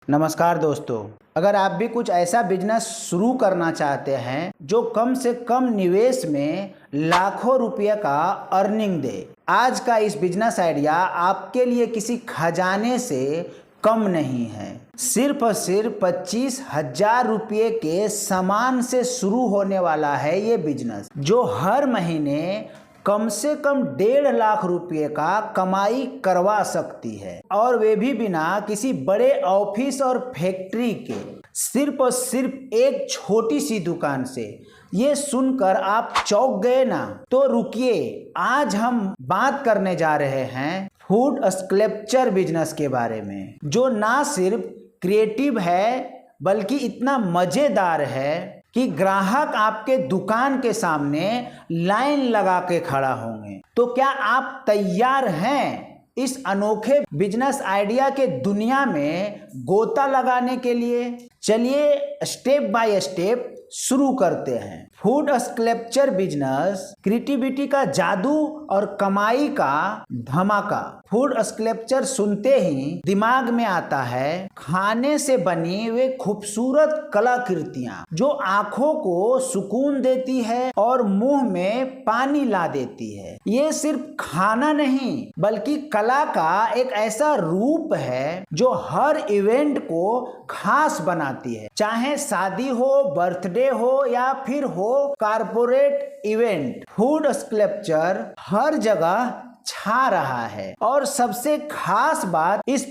नमस्कार दोस्तों, अगर आप भी कुछ ऐसा बिजनेस शुरू करना चाहते हैं जो कम से कम निवेश में लाखों रुपये का अर्निंग दे, आज का इस बिजनेस आइडिया आपके लिए किसी खजाने से कम नहीं है। सिर्फ और सिर्फ 25,000 रुपये के सामान से शुरू होने वाला है ये बिजनेस, जो हर महीने कम से कम 1.5 लाख रुपये का कमाई करवा सकती है, और वे भी बिना किसी बड़े ऑफिस और फैक्ट्री के, सिर्फ और सिर्फ एक छोटी सी दुकान से। ये सुनकर आप चौंक गए ना? तो रुकिए, आज हम बात करने जा रहे हैं फूड स्कल्पचर बिजनेस के बारे में, जो ना सिर्फ क्रिएटिव है बल्कि इतना मजेदार है कि ग्राहक आपके दुकान के सामने लाइन लगा के खड़ा होंगे। तो क्या आप तैयार हैं इस अनोखे बिजनेस आइडिया के दुनिया में गोता लगाने के लिए? चलिए स्टेप बाय स्टेप शुरू करते हैं। फूड स्कल्पचर बिजनेस, क्रिएटिविटी का जादू और कमाई का धमाका। फूड स्कल्पचर सुनते ही दिमाग में आता है खाने से बनी वे खूबसूरत कलाकृतियां, जो आंखों को सुकून देती है और मुंह में पानी ला देती है। ये सिर्फ खाना नहीं बल्कि कला का एक ऐसा रूप है जो हर इवेंट को खास बनाती है, चाहे शादी हो, बर्थडे हो या फिर हो कॉर्पोरेट इवेंट। फूड स्कल्पचर हर जगह छा रहा है, और सबसे खास बात इस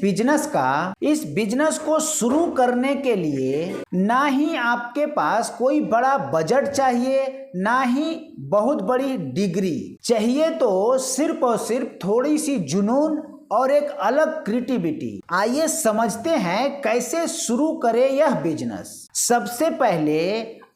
बिजनेस को शुरू करने के लिए ना ही आपके पास कोई बड़ा बजट चाहिए, ना ही बहुत बड़ी डिग्री चाहिए, तो सिर्फ और सिर्फ थोड़ी सी जुनून और एक अलग क्रिएटिविटी। आइए समझते हैं कैसे शुरू करें यह बिजनेस। सबसे पहले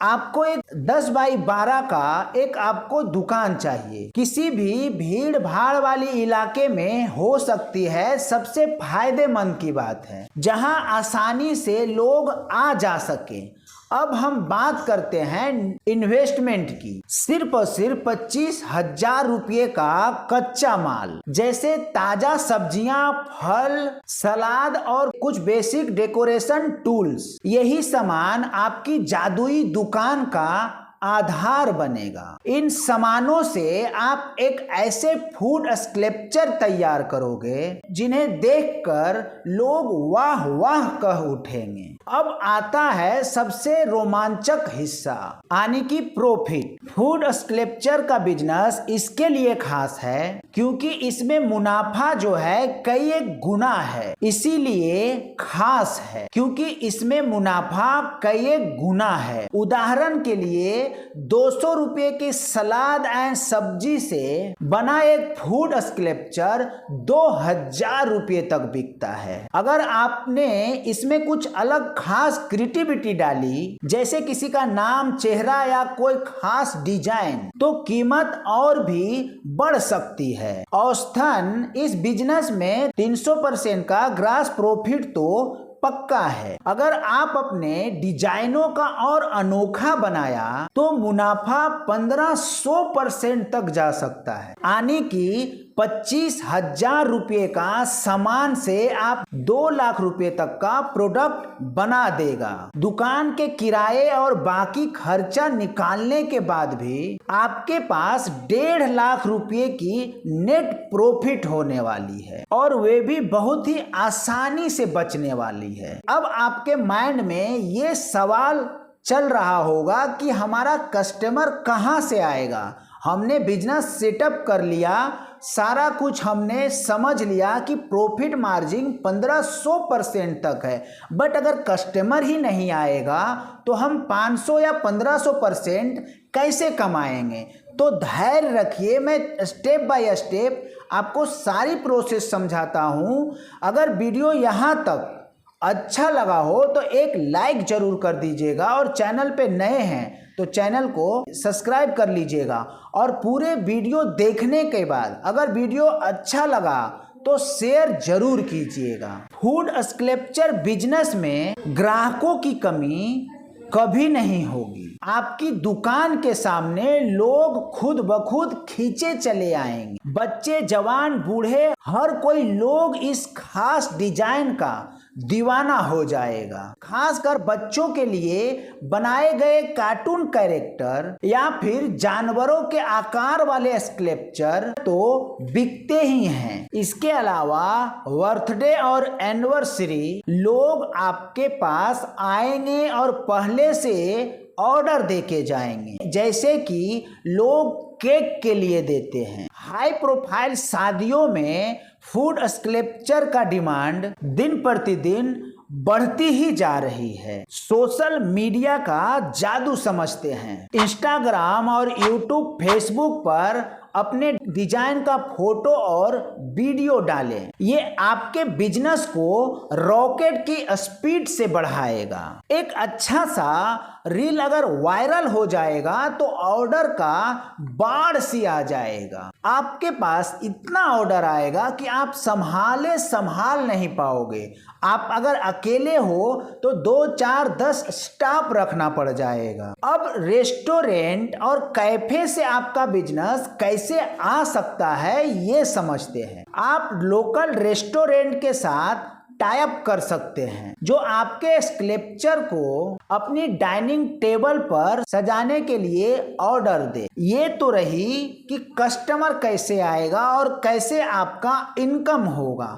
आपको एक 10 बाई 12 का एक आपको दुकान चाहिए। किसी भी भीड़ भाड़ वाली इलाके में हो सकती है, सबसे फायदेमंद की बात है, जहां आसानी से लोग आ जा सके। अब हम बात करते हैं इन्वेस्टमेंट की। सिर्फ और सिर्फ 25,000 रुपये का कच्चा माल, जैसे ताजा सब्जियां, फल, सलाद और कुछ बेसिक डेकोरेशन टूल्स। यही सामान आपकी जादुई दुकान का आधार बनेगा। इन सामानों से आप एक ऐसे फूड स्कल्पचर तैयार करोगे जिन्हें देखकर लोग वाह वाह कह उठेंगे। अब आता है सबसे रोमांचक हिस्सा, यानी कि प्रॉफिट। फूड स्कल्पचर का बिजनेस इसके लिए खास है क्योंकि इसमें मुनाफा जो है कई एक गुना है। इसीलिए खास है क्योंकि इसमें मुनाफा कई एक गुना है। उदाहरण के लिए 200 रुपये की सलाद एंड सब्जी से बना एक फूड स्कल्पचर 2,000 रुपये तक बिकता है। अगर आपने इसमें कुछ अलग खास क्रिएटिविटी डाली, जैसे किसी का नाम, चेहरा या कोई खास डिजाइन, तो कीमत और भी बढ़ सकती है। औसतन इस बिजनेस में 300% का ग्रॉस प्रॉफिट तो पक्का है। अगर आप अपने डिजाइनों का और अनोखा बनाया तो मुनाफा 1500% तक जा सकता है, यानी कि 25,000 रुपये का सामान से आप 2 लाख रुपये तक का प्रोडक्ट बना देगा। दुकान के किराए और बाकी खर्चा निकालने के बाद भी आपके पास 1.5 लाख रुपये की नेट प्रॉफिट होने वाली है, और वे भी बहुत ही आसानी से बचने वाली है। अब आपके माइंड में ये सवाल चल रहा होगा कि हमारा कस्टमर कहाँ से आएगा? हमने बिजनेस सेटअप कर लिया, सारा कुछ हमने समझ लिया कि प्रॉफिट मार्जिन 1500% तक है, बट अगर कस्टमर ही नहीं आएगा तो हम 500 या 1500% कैसे कमाएंगे? तो धैर्य रखिए, मैं स्टेप बाय स्टेप आपको सारी प्रोसेस समझाता हूँ। अगर वीडियो यहाँ तक अच्छा लगा हो तो एक लाइक जरूर कर दीजिएगा, और चैनल पे नए हैं तो चैनल को सब्सक्राइब कर लीजिएगा। और पूरे वीडियो देखने के बाद अगर वीडियो अच्छा लगा तो शेयर जरूर कीजिएगा। फूड स्कल्पचर बिजनेस में ग्राहकों की कमी कभी नहीं होगी। आपकी दुकान के सामने लोग खुद ब खुद खींचे चले आएंगे। बच्चे, जवान, बूढ़े, हर कोई लोग इस खास डिजाइन का दीवाना हो जाएगा। खासकर बच्चों के लिए बनाए गए कार्टून कैरेक्टर या फिर जानवरों के आकार वाले स्कल्पचर तो बिकते ही हैं। इसके अलावा बर्थडे और एनिवर्सरी लोग आपके पास आएंगे और पहले से ऑर्डर देके जाएंगे, जैसे कि लोग केक के लिए देते हैं। हाई प्रोफाइल शादियों में फूड स्कल्पचर का डिमांड दिन प्रतिदिन बढ़ती ही जा रही है। सोशल मीडिया का जादू समझते हैं। इंस्टाग्राम और यूट्यूब, फेसबुक पर अपने डिजाइन का फोटो और वीडियो डालें। ये आपके बिजनेस को रॉकेट की स्पीड से बढ़ाएगा। एक अच्छा सा रील अगर वायरल हो जाएगा तो ऑर्डर का बाढ़ सी आ जाएगा। आपके पास इतना ऑर्डर आएगा कि आप संभाल नहीं पाओगे। आप अगर अकेले हो तो 2, 4, 10 स्टाफ रखना पड़ जाएगा। अब रेस्टोरेंट और कैफे से आपका बिजनेस कैसे आ सकता है ये समझते हैं। आप लोकल रेस्टोरेंट के साथ टाई अप कर सकते हैं जो आपके स्कल्पचर को अपनी डाइनिंग टेबल पर सजाने के लिए ऑर्डर दे। ये तो रही कि कस्टमर कैसे आएगा और कैसे आपका इनकम होगा।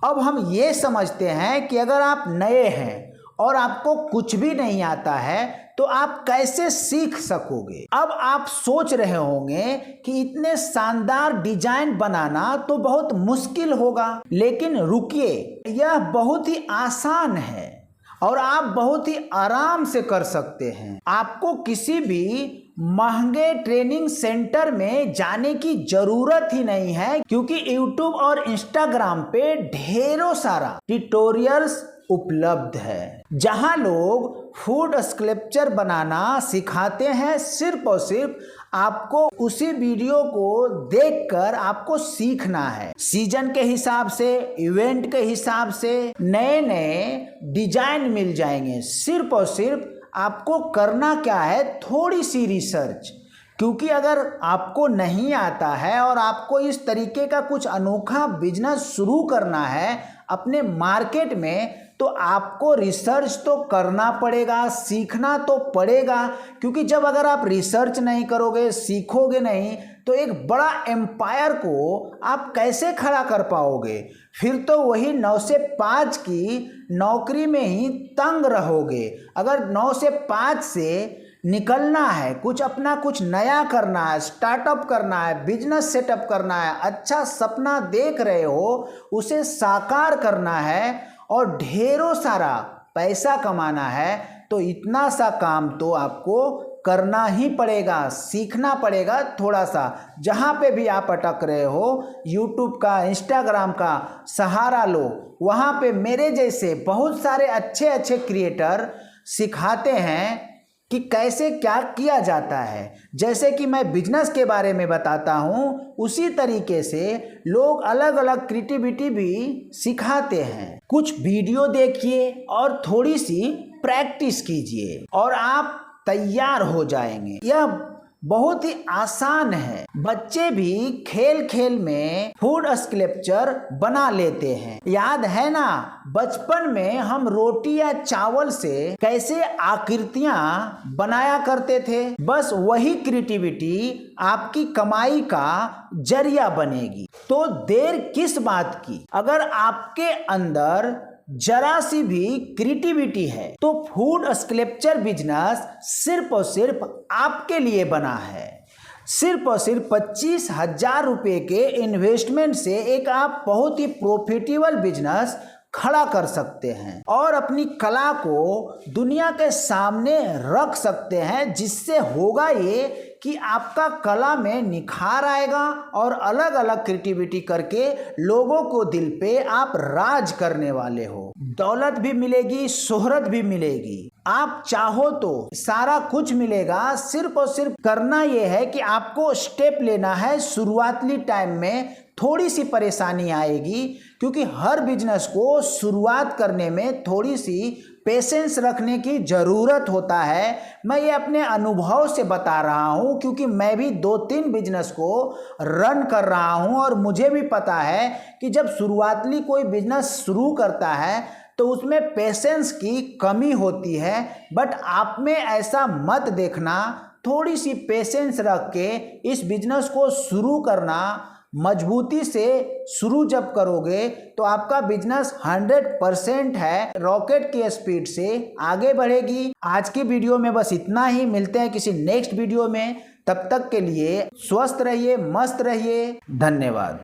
अब हम ये समझते हैं कि अगर आप नए हैं और आपको कुछ भी नहीं आता है तो आप कैसे सीख सकोगे। अब आप सोच रहे होंगे कि इतने शानदार डिजाइन बनाना तो बहुत मुश्किल होगा, लेकिन रुकिए, यह बहुत ही आसान है और आप बहुत ही आराम से कर सकते हैं। आपको किसी भी महंगे ट्रेनिंग सेंटर में जाने की जरूरत ही नहीं है, क्योंकि YouTube और Instagram पे ढेरों सारा ट्यूटोरियल्स उपलब्ध है जहां लोग फूड स्कल्पचर बनाना सिखाते हैं। सिर्फ और सिर्फ आपको उसी वीडियो को देखकर आपको सीखना है। सीजन के हिसाब से, इवेंट के हिसाब से नए नए डिजाइन मिल जाएंगे। सिर्फ और सिर्फ आपको करना क्या है, थोड़ी सी रिसर्च। क्योंकि अगर आपको नहीं आता है और आपको इस तरीके का कुछ अनोखा बिजनेस शुरू करना है अपने मार्केट में, तो आपको रिसर्च तो करना पड़ेगा, सीखना तो पड़ेगा। क्योंकि जब अगर आप रिसर्च नहीं करोगे, सीखोगे नहीं, तो एक बड़ा एम्पायर को आप कैसे खड़ा कर पाओगे। फिर तो वही 9 से 5 की नौकरी में ही तंग रहोगे। अगर 9 से 5 से निकलना है, कुछ अपना कुछ नया करना है, स्टार्टअप करना है, बिजनेस सेटअप करना है, अच्छा सपना देख रहे हो, उसे साकार करना है और ढेरों सारा पैसा कमाना है, तो इतना सा काम तो आपको करना ही पड़ेगा, सीखना पड़ेगा थोड़ा सा। जहाँ पे भी आप अटक रहे हो, YouTube का, Instagram का सहारा लो। वहाँ पे मेरे जैसे बहुत सारे अच्छे अच्छे क्रिएटर सिखाते हैं कि कैसे क्या किया जाता है। जैसे कि मैं बिजनेस के बारे में बताता हूँ, उसी तरीके से लोग अलग अलग क्रिएटिविटी भी सिखाते हैं। कुछ वीडियो देखिए और थोड़ी सी प्रैक्टिस कीजिए और आप तैयार हो जाएंगे। यह बहुत ही आसान है। बच्चे भी खेल खेल में फूड स्कल्पचर बना लेते हैं। याद है ना, बचपन में हम रोटी या चावल से कैसे आकृतियां बनाया करते थे। बस वही क्रिएटिविटी आपकी कमाई का जरिया बनेगी। तो देर किस बात की, अगर आपके अंदर जरा सी भी क्रिएटिविटी है तो फूड स्कल्पचर बिजनेस सिर्फ और सिर्फ आपके लिए बना है। सिर्फ और सिर्फ 25,000 रुपये के इन्वेस्टमेंट से एक आप बहुत ही प्रॉफिटेबल बिजनेस खड़ा कर सकते हैं और अपनी कला को दुनिया के सामने रख सकते हैं, जिससे होगा ये कि आपका कला में निखार आएगा और अलग अलग क्रिएटिविटी करके लोगों को दिल पे आप राज करने वाले हो। दौलत भी मिलेगी, शोहरत भी मिलेगी। आप चाहो तो सारा कुछ मिलेगा। सिर्फ और सिर्फ करना यह है कि आपको स्टेप लेना है। शुरुआती टाइम में थोड़ी सी परेशानी आएगी, क्योंकि हर बिजनेस को शुरुआत करने में थोड़ी सी पेशेंस रखने की ज़रूरत होता है। मैं ये अपने अनुभव से बता रहा हूँ, क्योंकि मैं भी 2-3 बिजनेस को रन कर रहा हूँ और मुझे भी पता है कि जब शुरुआती कोई बिजनेस शुरू करता है तो उसमें पेशेंस की कमी होती है। बट आप में ऐसा मत देखना, थोड़ी सी पेशेंस रख के इस बिजनेस को शुरू करना। मजबूती से शुरू जब करोगे तो आपका बिजनेस 100% है रॉकेट की स्पीड से आगे बढ़ेगी। आज की वीडियो में बस इतना ही, मिलते हैं किसी नेक्स्ट वीडियो में। तब तक के लिए स्वस्थ रहिए, मस्त रहिए, धन्यवाद।